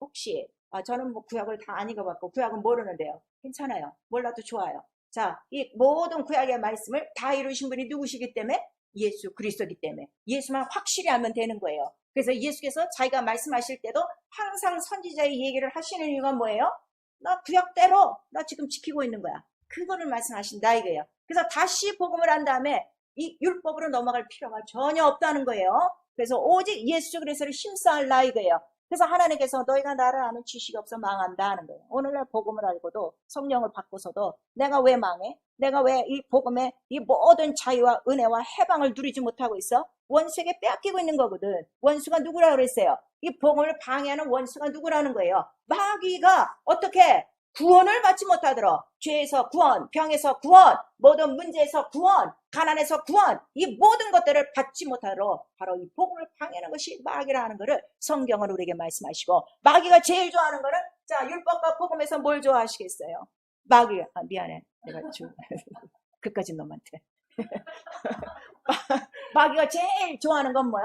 혹시 저는 뭐 구약을 다 안 읽어봤고 구약은 모르는데요. 괜찮아요. 몰라도 좋아요. 자, 이 모든 구약의 말씀을 다 이루신 분이 누구시기 때문에? 예수 그리스도이기 때문에 예수만 확실히 알면 되는 거예요. 그래서 예수께서 자기가 말씀하실 때도 항상 선지자의 얘기를 하시는 이유가 뭐예요? 나 구약대로 나 지금 지키고 있는 거야. 그거를 말씀하신다 이거예요. 그래서 다시 복음을 한 다음에 이 율법으로 넘어갈 필요가 전혀 없다는 거예요. 그래서 오직 예수 그리스도를 힘써할라 이거예요. 그래서 하나님께서 너희가 나를 아는 지식이 없어 망한다 하는 거예요. 오늘날 복음을 알고도 성령을 받고서도 내가 왜 망해? 내가 왜 이 복음의 이 모든 자유와 은혜와 해방을 누리지 못하고 있어? 원수에게 빼앗기고 있는 거거든. 원수가 누구라고 그랬어요? 이 복음을 방해하는 원수가 누구라는 거예요? 마귀가 어떻게 구원을 받지 못하도록 죄에서 구원, 병에서 구원, 모든 문제에서 구원, 가난에서 구원, 이 모든 것들을 받지 못하도록 바로 이 복음을 방해하는 것이 마귀라는 것을 성경은 우리에게 말씀하시고, 마귀가 제일 좋아하는 거는 자, 율법과 복음에서 뭘 좋아하시겠어요? 마귀, 미안해. 내가 그까진 놈한테. 마귀가 제일 좋아하는 건 뭐야?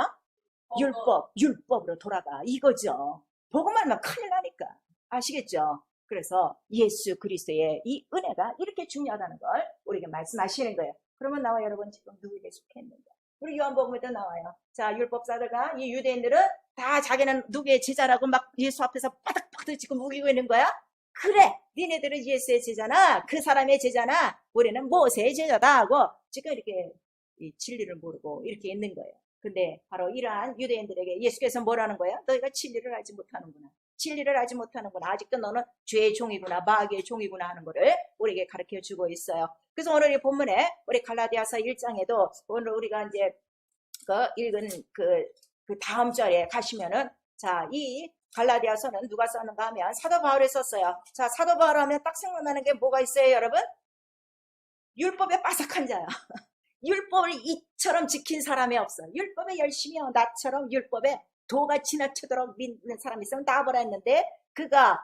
율법으로 돌아가. 이거죠. 복음 알면 큰일 나니까. 아시겠죠? 그래서 예수 그리스도의 이 은혜가 이렇게 중요하다는 걸 우리에게 말씀하시는 거예요. 그러면 나와 여러분 지금 누구에게 속했는가? 우리 요한복음에도 나와요. 자, 율법사들과 이 유대인들은 다 자기는 누구의 제자라고 막 예수 앞에서 바닥바닥 지금 우기고 있는 거야? 그래, 니네들은 예수의 제자나 그 사람의 제자나 우리는 모세의 제자다 하고 지금 이렇게 이 진리를 모르고 이렇게 있는 거예요. 근데 바로 이러한 유대인들에게 예수께서 뭐라는 거야? 너희가 진리를 알지 못하는구나. 진리를 알지 못하는구나. 아직도 너는 죄의 종이구나, 마귀의 종이구나 하는 것을 우리에게 가르쳐 주고 있어요. 그래서 오늘 이 본문에 우리 갈라디아서 1장에도 오늘 우리가 이제 읽은 그 다음 절에 가시면은 자, 이 갈라디아서는 누가 썼는가 하면 사도 바울이 썼어요. 자, 사도 바울 하면 딱 생각나는 게 뭐가 있어요, 여러분? 율법에 빠삭한 자야. 율법을 이처럼 지킨 사람이 없어. 율법에 열심히 나처럼 율법에 도가 지나치도록 믿는 사람이 있으면 나보라 했는데, 그가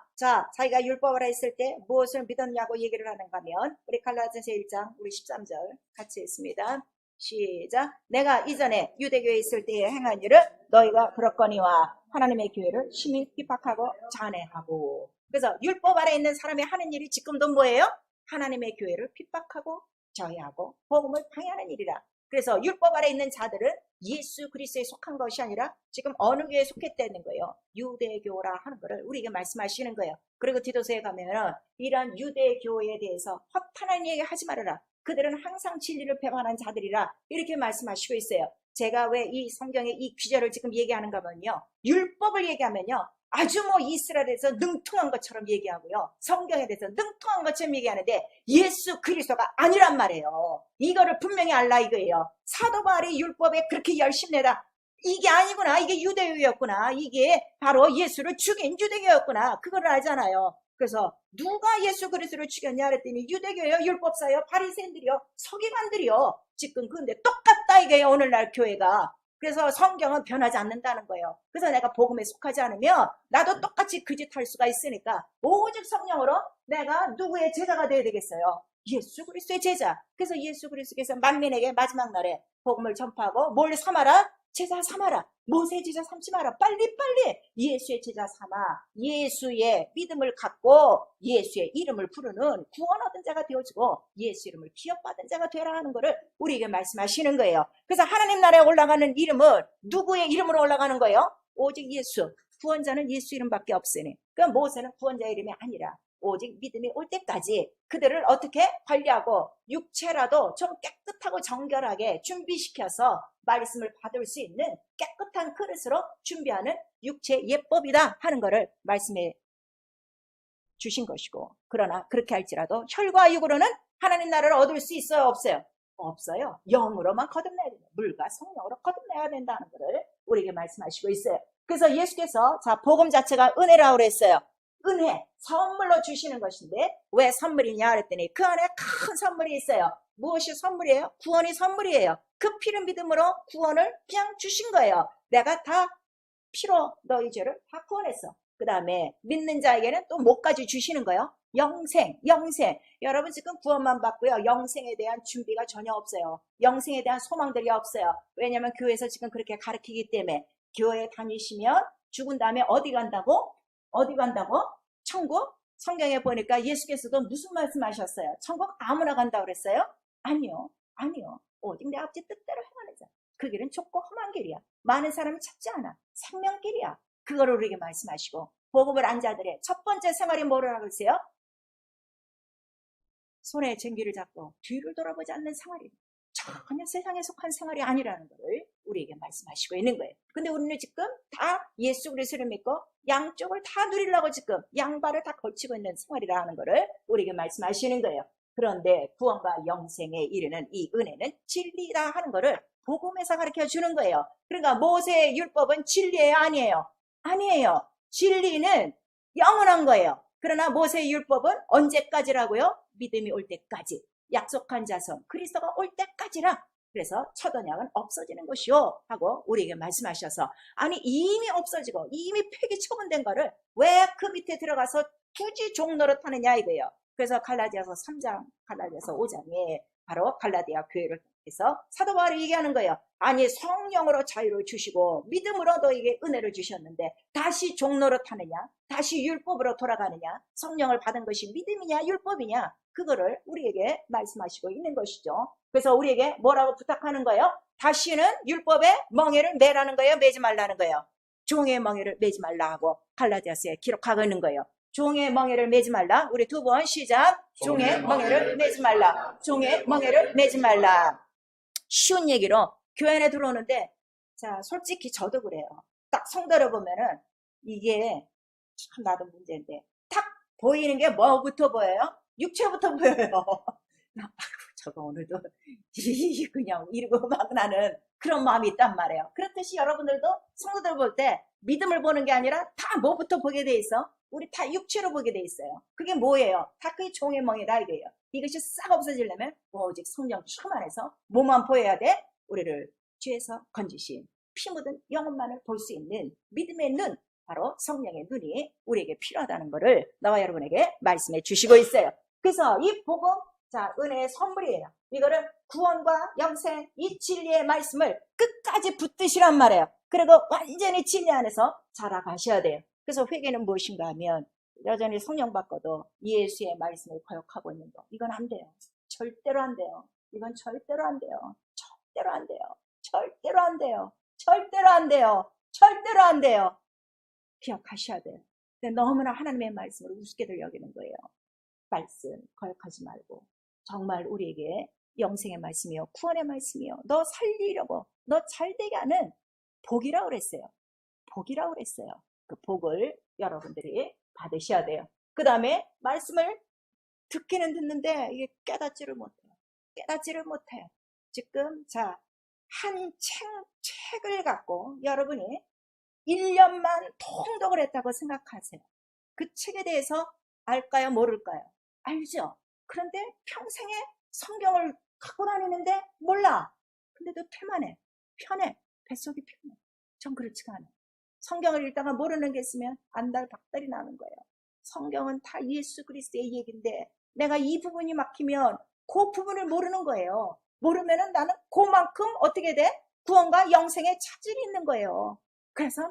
자기가 율법을 했을 때 무엇을 믿었냐고 얘기를 하는가 하면 우리 갈라디아서 1장 우리 13절 같이 읽습니다. 시작. 내가 이전에 유대교에 있을 때에 행한 일을 너희가 그렇거니와 하나님의 교회를 심히 핍박하고 잔해하고. 그래서 율법 아래 있는 사람이 하는 일이 지금도 뭐예요? 하나님의 교회를 핍박하고 저해하고 복음을 방해하는 일이라. 그래서 율법 아래 있는 자들은 예수 그리스도에 속한 것이 아니라 지금 어느 교회에 속했다는 거예요. 유대교라 하는 거를 우리에게 말씀하시는 거예요. 그리고 디도서에 가면은 이런 유대교에 대해서 허탄한 얘기 하지 말아라. 그들은 항상 진리를 배반한 자들이라 이렇게 말씀하시고 있어요. 제가 왜 이 성경의 이 귀절을 지금 얘기하는가 하면요, 율법을 얘기하면요 아주 뭐 이스라엘에서 능통한 것처럼 얘기하고요, 성경에 대해서 능통한 것처럼 얘기하는데 예수 그리스도가 아니란 말이에요. 이거를 분명히 알라 이거예요. 사도 바울이 율법에 그렇게 열심히 내다, 이게 아니구나, 이게 유대교였구나, 이게 바로 예수를 죽인 유대교였구나, 그걸 알잖아요. 그래서 누가 예수 그리스도를 죽였냐 그랬더니 유대교요, 율법사요, 바리새인들이요, 서기관들이요. 지금 근데 똑같다 이게요, 오늘날 교회가. 그래서 성경은 변하지 않는다는 거예요. 그래서 내가 복음에 속하지 않으면 나도 똑같이 그 짓 할 수가 있으니까 오직 성령으로 내가 누구의 제자가 되어야 되겠어요? 예수 그리스도의 제자. 그래서 예수 그리스도께서 만민에게 마지막 날에 복음을 전파하고 뭘 삼아라? 제자 삼아라. 모세 제자 삼지 마라. 빨리빨리 예수의 제자 삼아 예수의 믿음을 갖고 예수의 이름을 부르는 구원 얻은 자가 되어지고 예수 이름을 기업받은 자가 되라 하는 것을 우리에게 말씀하시는 거예요. 그래서 하나님 나라에 올라가는 이름은 누구의 이름으로 올라가는 거예요? 오직 예수. 구원자는 예수 이름밖에 없으니. 그러니까 모세는 구원자 이름이 아니라 오직 믿음이 올 때까지 그들을 어떻게 관리하고 육체라도 좀 깨끗하고 정결하게 준비시켜서 말씀을 받을 수 있는 깨끗한 그릇으로 준비하는 육체 예법이다 하는 것을 말씀해 주신 것이고, 그러나 그렇게 할지라도 혈과 육으로는 하나님 나라를 얻을 수 있어요, 없어요? 없어요. 영으로만 거듭내야 된다. 물과 성령으로 거듭내야 된다는 것을 우리에게 말씀하시고 있어요. 그래서 예수께서 자 복음 자체가 은혜라고 그랬어요. 은혜, 선물로 주시는 것인데 왜 선물이냐 그랬더니 그 안에 큰 선물이 있어요. 무엇이 선물이에요? 구원이 선물이에요. 그 피를 믿음으로 구원을 그냥 주신 거예요. 내가 다 피로 너희 죄를 다 구원했어. 그 다음에 믿는 자에게는 또 뭐까지 주시는 거예요? 영생, 영생. 여러분 지금 구원만 받고요, 영생에 대한 준비가 전혀 없어요. 영생에 대한 소망들이 없어요. 왜냐하면 교회에서 지금 그렇게 가르치기 때문에. 교회 다니시면 죽은 다음에 어디 간다고? 어디 간다고? 천국? 성경에 보니까 예수께서도 무슨 말씀하셨어요? 천국 아무나 간다고 그랬어요? 아니요, 아니요. 오직 내 아버지 뜻대로 행하는 자. 그 길은 좁고 험한 길이야. 많은 사람이 찾지 않아. 생명길이야. 그거를 우리에게 말씀하시고, 복음을 안 자들의 첫 번째 생활이 뭐라고 그러세요? 손에 쟁기를 잡고 뒤를 돌아보지 않는 생활이 전혀 세상에 속한 생활이 아니라는 것을 우리에게 말씀하시고 있는 거예요. 근데 우리는 지금 다 예수 그리스도를 믿고 양쪽을 다 누리려고 지금 양발을 다 걸치고 있는 생활이라는 것을 우리에게 말씀하시는 거예요. 그런데 구원과 영생에 이르는 이 은혜는 진리다 하는 것을 복음에서 가르쳐 주는 거예요. 그러니까 모세의 율법은 진리예요, 아니에요? 아니에요. 진리는 영원한 거예요. 그러나 모세의 율법은 언제까지라고요? 믿음이 올 때까지. 약속한 자손 그리스도가 올 때까지라. 그래서 첫 언약은 없어지는 것이요 하고 우리에게 말씀하셔서, 아니 이미 없어지고 이미 폐기 처분된 거를 왜 그 밑에 들어가서 굳이 종노릇 하느냐 이거예요. 그래서 갈라디아서 3장, 갈라디아서 5장에 바로 갈라디아 교회를 해서 사도 바울이 얘기하는 거예요. 아니 성령으로 자유를 주시고 믿음으로 너에게 은혜를 주셨는데 다시 종노릇 하느냐, 다시 율법으로 돌아가느냐, 성령을 받은 것이 믿음이냐 율법이냐, 그거를 우리에게 말씀하시고 있는 것이죠. 그래서 우리에게 뭐라고 부탁하는 거예요? 다시는 율법의 멍에를 매라는 거예요, 매지 말라는 거예요? 종의 멍에를 매지 말라 하고 갈라디아서에 기록하고 있는 거예요. 종의 멍에를 매지 말라. 우리 두 번 시작. 종의 멍에를 매지 말라. 종의 멍에를 매지 말라. 쉬운 얘기로 교회 안에 들어오는데, 자 솔직히 저도 그래요. 딱 성도를 보면은 이게 참 나도 문제인데 탁 보이는 게 뭐부터 보여요? 육체부터 보여요. 아이고 저거 오늘도 그냥 이러고 막 나는 그런 마음이 있단 말이에요. 그렇듯이 여러분들도 성도들 볼 때 믿음을 보는 게 아니라 다 뭐부터 보게 돼 있어? 우리 다 육체로 보게 돼 있어요. 그게 뭐예요? 다 그게 종의 멍이다 이거예요. 이것이 싹 없어지려면 오직 성령 충만해서 뭐만 보여야 돼? 우리를 죄에서 건지신 피 묻은 영혼만을 볼 수 있는 믿음의 눈, 바로 성령의 눈이 우리에게 필요하다는 것을 나와 여러분에게 말씀해 주시고 있어요. 그래서 이 복음, 자 은혜의 선물이에요. 이거를 구원과 영생, 이 진리의 말씀을 끝까지 붙드시란 말이에요. 그리고 완전히 진리 안에서 자라가셔야 돼요. 그래서 회개는 무엇인가 하면 여전히 성령 받고도 예수의 말씀을 거역하고 있는 거, 이건 안 돼요. 절대로 안 돼요. 이건 절대로 안 돼요. 절대로 안 돼요. 절대로 안 돼요. 절대로 안 돼요. 절대로 안 돼요. 기억하셔야 돼요. 근데 너무나 하나님의 말씀을 우습게들 여기는 거예요. 말씀 거역하지 말고 정말 우리에게 영생의 말씀이요, 구원의 말씀이요, 너 살리려고, 너 잘되게 하는 복이라고 그랬어요. 복이라고 그랬어요. 그 복을 여러분들이 받으셔야 돼요. 그 다음에 말씀을 듣기는 듣는데 이게 깨닫지를 못해요. 깨닫지를 못해요. 지금 한 책을 갖고 여러분이 1년만 통독을 했다고 생각하세요. 그 책에 대해서 알까요? 모를까요? 알죠. 그런데 평생에 성경을 갖고 다니는데 몰라. 근데도 퇴만해. 편해. 뱃속이 편해. 전 그렇지가 않아요. 성경을 읽다가 모르는 게 있으면 안달박달이 나는 거예요. 성경은 다 예수 그리스도의 얘기인데 내가 이 부분이 막히면 그 부분을 모르는 거예요. 모르면은 나는 그만큼 어떻게 돼? 구원과 영생의 차질이 있는 거예요. 그래서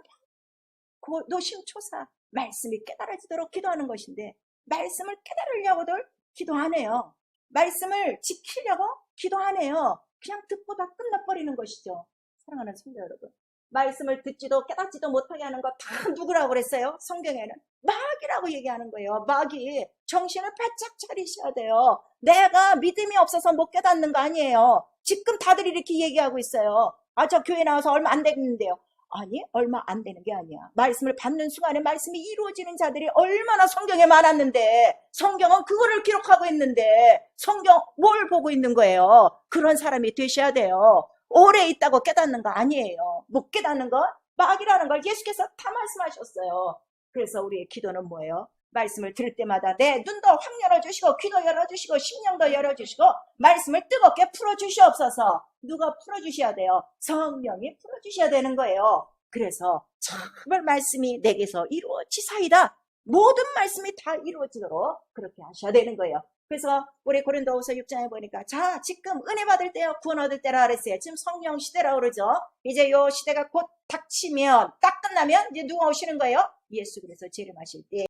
그 노심초사 말씀이 깨달아지도록 기도하는 것인데 말씀을 깨달으려고들 기도하네요. 말씀을 지키려고 기도하네요. 그냥 듣고 다 끝나버리는 것이죠. 사랑하는 성도 여러분, 말씀을 듣지도 깨닫지도 못하게 하는 거 다 누구라고 그랬어요? 성경에는 마귀라고 얘기하는 거예요. 마귀. 정신을 바짝 차리셔야 돼요. 내가 믿음이 없어서 못 깨닫는 거 아니에요. 지금 다들 이렇게 얘기하고 있어요. 저 교회 나와서 얼마 안 됐는데요. 아니, 얼마 안 되는 게 아니야. 말씀을 받는 순간에 말씀이 이루어지는 자들이 얼마나 성경에 많았는데, 성경은 그거를 기록하고 있는데 성경 뭘 보고 있는 거예요? 그런 사람이 되셔야 돼요. 오래 있다고 깨닫는 거 아니에요. 못 깨닫는 거 마귀라는 걸 예수께서 다 말씀하셨어요. 그래서 우리의 기도는 뭐예요? 말씀을 들을 때마다 내 눈도 확 열어주시고 귀도 열어주시고 심령도 열어주시고 말씀을 뜨겁게 풀어주시옵소서. 누가 풀어주셔야 돼요? 성령이 풀어주셔야 되는 거예요. 그래서 정말 말씀이 내게서 이루어지사이다. 모든 말씀이 다 이루어지도록 그렇게 하셔야 되는 거예요. 그래서 우리 고린도후서 6장에 보니까 지금 은혜 받을 때요, 구원 얻을 때라 그랬어요. 지금 성령 시대라고 그러죠. 이제 요 시대가 곧 닥치면 딱 끝나면 이제 누가 오시는 거예요? 예수 그리스도 재림하실 때